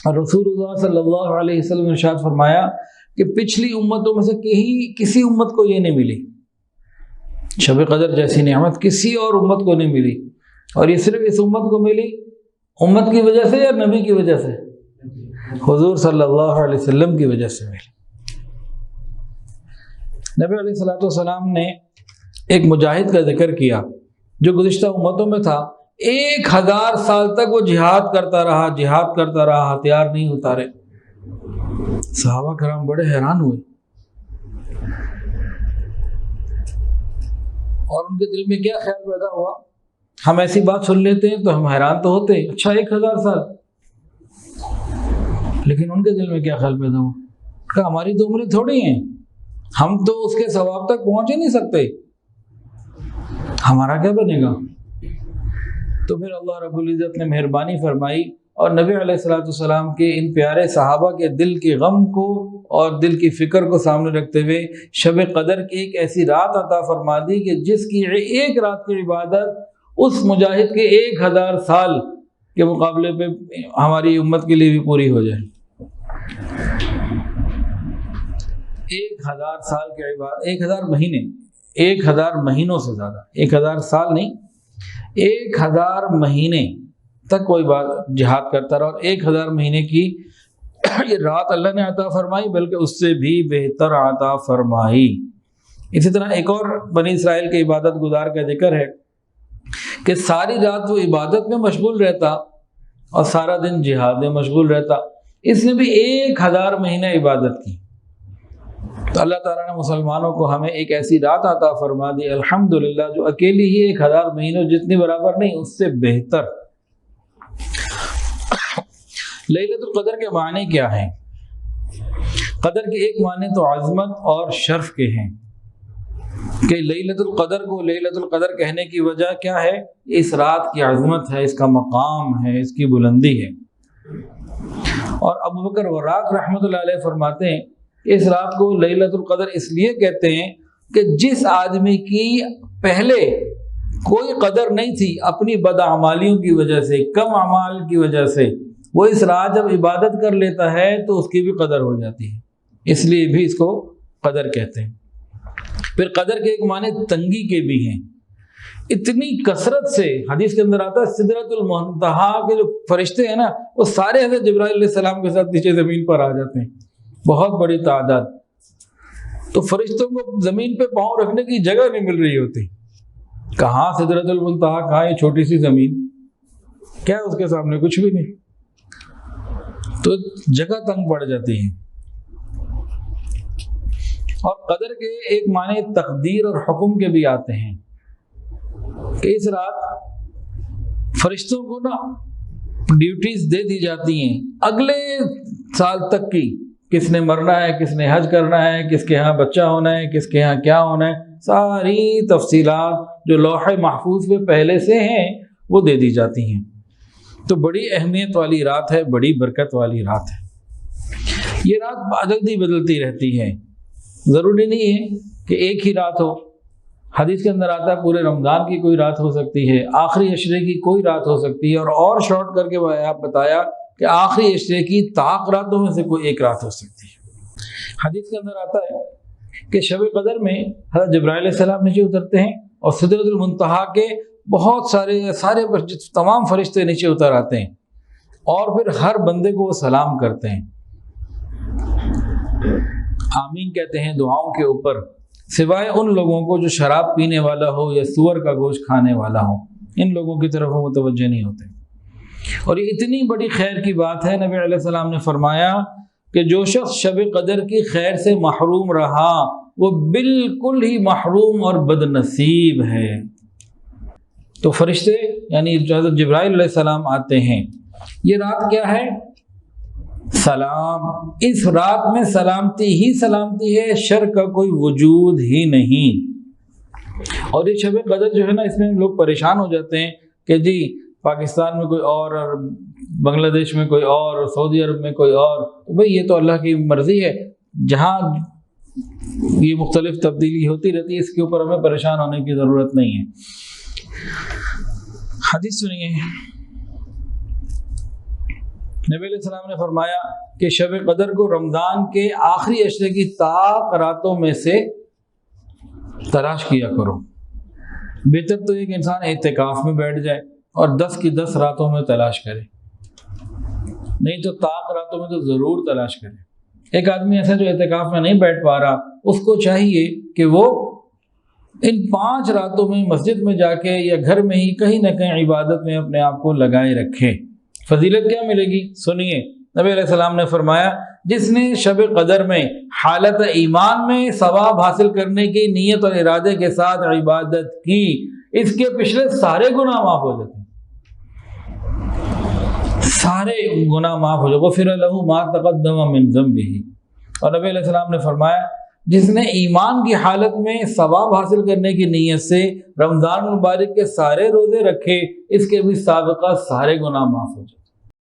اور رسول اللہ صلی اللہ علیہ وسلم نے ارشاد فرمایا کہ پچھلی امتوں میں سے کسی امت کو یہ نہیں ملی، شب قدر جیسی نعمت کسی اور امت کو نہیں ملی، اور یہ صرف اس امت کو ملی امت کی وجہ سے یا نبی کی وجہ سے؟ حضور صلی اللہ علیہ وسلم کی وجہ سے ملی۔ نبی علیہ الصلوۃ والسلام نے ایک مجاہد کا ذکر کیا جو گزشتہ امتوں میں تھا، 1000 سال تک وہ جہاد کرتا رہا، ہتھیار نہیں اتارے۔ صحابہ کرام بڑے حیران ہوئے اور ان کے دل میں کیا خیال پیدا ہوا؟ ہم ایسی بات سن لیتے ہیں تو ہم حیران تو ہوتے ہیں، اچھا 1000 سال، لیکن ان کے دل میں کیا خیال پیدا ہوا کہ ہماری تو عمریں تھوڑی ہیں، ہم تو اس کے ثواب تک پہنچ ہی نہیں سکتے، ہمارا کیا بنے گا؟ تو پھر اللہ رب العزت نے مہربانی فرمائی اور نبی علیہ الصلوۃ والسلام کے ان پیارے صحابہ کے دل کے غم کو اور دل کی فکر کو سامنے رکھتے ہوئے شب قدر کی ایک ایسی رات عطا فرما دی کہ جس کی ایک رات کی عبادت اس مجاہد کے 1000 سال کے مقابلے پہ ہماری امت کے لیے بھی پوری ہو جائے۔ 1000 سال کی عبادت، 1000 مہینے، 1000 مہینوں سے زیادہ، 1000 سال نہیں، 1000 مہینے تک کوئی بات جہاد کرتا رہا، اور 1000 مہینے کی یہ رات اللہ نے عطا فرمائی، بلکہ اس سے بھی بہتر عطا فرمائی۔ اسی طرح ایک اور بنی اسرائیل کے عبادت گزار کا ذکر ہے کہ ساری رات وہ عبادت میں مشغول رہتا اور سارا دن جہاد میں مشغول رہتا، اس نے بھی 1000 مہینے عبادت کی۔ تو اللہ تعالیٰ نے مسلمانوں کو ہمیں ایک ایسی رات عطا فرما دی الحمدللہ، جو اکیلی ہی 1000 مہینوں جتنی برابر نہیں، اس سے بہتر۔ لیلۃ القدر کے معنی کیا ہیں؟ قدر کے ایک معنی تو عظمت اور شرف کے ہیں کہ لیلۃ القدر کو لیلۃ القدر کہنے کی وجہ کیا ہے؟ اس رات کی عظمت ہے، اس کا مقام ہے، اس کی بلندی ہے۔ اور ابو بکر وراق رحمۃ اللہ علیہ فرماتے ہیں کہ اس رات کو لیلۃ القدر اس لیے کہتے ہیں کہ جس آدمی کی پہلے کوئی قدر نہیں تھی اپنی بداعمالیوں کی وجہ سے، کم اعمال کی وجہ سے، وہ اس رات جب عبادت کر لیتا ہے تو اس کی بھی قدر ہو جاتی ہے، اس لیے بھی اس کو قدر کہتے ہیں۔ پھر قدر کے ایک معنی تنگی کے بھی ہیں، اتنی کثرت سے حدیث کے اندر آتا ہے سدرۃ المنتہا کے جو فرشتے ہیں نا، وہ سارے حضرت جبرائیل علیہ السلام کے ساتھ نیچے زمین پر آ جاتے ہیں، بہت بڑی تعداد۔ تو فرشتوں کو زمین پہ پاؤں رکھنے کی جگہ نہیں مل رہی ہوتی، کہاں سدرۃ المنتہا، کہاں یہ چھوٹی سی زمین، کیا اس کے سامنے کچھ بھی نہیں، تو جگہ تنگ پڑ جاتی ہے۔ اور قدر کے ایک معنی تقدیر اور حکم کے بھی آتے ہیں کہ اس رات فرشتوں کو نا ڈیوٹیز دے دی جاتی ہیں اگلے سال تک کی، کس نے مرنا ہے، کس نے حج کرنا ہے، کس کے ہاں بچہ ہونا ہے، کس کے ہاں کیا ہونا ہے، ساری تفصیلات جو لوح محفوظ پہ پہلے سے ہیں وہ دے دی جاتی ہیں۔ تو بڑی اہمیت والی رات ہے، بڑی برکت والی رات ہے۔ یہ رات بدلتی رہتی ہے، ضروری نہیں ہے کہ ایک ہی رات ہو۔ حدیث کے اندر آتا ہے پورے رمضان کی کوئی رات ہو سکتی ہے، آخری عشرے کی کوئی رات ہو سکتی ہے، اور شارٹ کر کے آپ بتایا کہ آخری عشرے کی طاق راتوں میں سے کوئی ایک رات ہو سکتی ہے۔ حدیث کے اندر آتا ہے کہ شب قدر میں حضرت جبرائیل علیہ السلام نیچے اترتے ہیں اور سدرۃ المنتہا کے بہت سارے تمام فرشتے نیچے اتر آتے ہیں، اور پھر ہر بندے کو وہ سلام کرتے ہیں، آمین کہتے ہیں دعاؤں کے اوپر، سوائے ان لوگوں کو جو شراب پینے والا ہو یا سور کا گوشت کھانے والا ہو، ان لوگوں کی طرف وہ متوجہ نہیں ہوتے۔ اور یہ اتنی بڑی خیر کی بات ہے، نبی علیہ السلام نے فرمایا کہ جو شخص شب قدر کی خیر سے محروم رہا وہ بالکل ہی محروم اور بد نصیب ہے۔ تو فرشتے یعنی حضرت جبرائیل علیہ السلام آتے ہیں۔ یہ رات کیا ہے؟ سلام۔ اس رات میں سلامتی ہی سلامتی ہے، شر کا کوئی وجود ہی نہیں۔ اور یہ شب قدر جو ہے نا، اس میں لوگ پریشان ہو جاتے ہیں کہ جی پاکستان میں کوئی اور بنگلہ دیش میں کوئی اور سعودی عرب میں کوئی اور، تو بھئی یہ تو اللہ کی مرضی ہے، جہاں یہ مختلف تبدیلی ہوتی رہتی ہے، اس کے اوپر ہمیں پریشان ہونے کی ضرورت نہیں ہے۔ حدیث سنیے، نبی علیہ السلام نے فرمایا کہ شب قدر کو رمضان کے آخری عشرے کی طاق راتوں میں سے تلاش کیا کرو۔ بہتر تو یہ کہ انسان اعتکاف میں بیٹھ جائے اور 10 کی 10 راتوں میں تلاش کرے، نہیں تو طاق راتوں میں تو ضرور تلاش کرے۔ ایک آدمی ایسا جو اعتکاف میں نہیں بیٹھ پا رہا، اس کو چاہیے کہ وہ ان 5 راتوں میں مسجد میں جا کے یا گھر میں ہی کہیں نہ کہیں عبادت میں اپنے آپ کو لگائے رکھے۔ فضیلت کیا ملے گی؟ سنیے، نبی علیہ السلام نے فرمایا جس نے شب قدر میں حالت ایمان میں ثواب حاصل کرنے کی نیت اور ارادے کے ساتھ عبادت کی، اس کے پچھلے سارے گناہ معاف ہو جاتے ہیں، سارے گناہ معاف ہو جائے، غفر لہ ما تقدم من ذنبہ۔ اور نبی علیہ السلام نے فرمایا جس نے ایمان کی حالت میں ثواب حاصل کرنے کی نیت سے رمضان المبارک کے سارے روزے رکھے، اس کے بھی سابقہ سارے گناہ معاف ہو جائے۔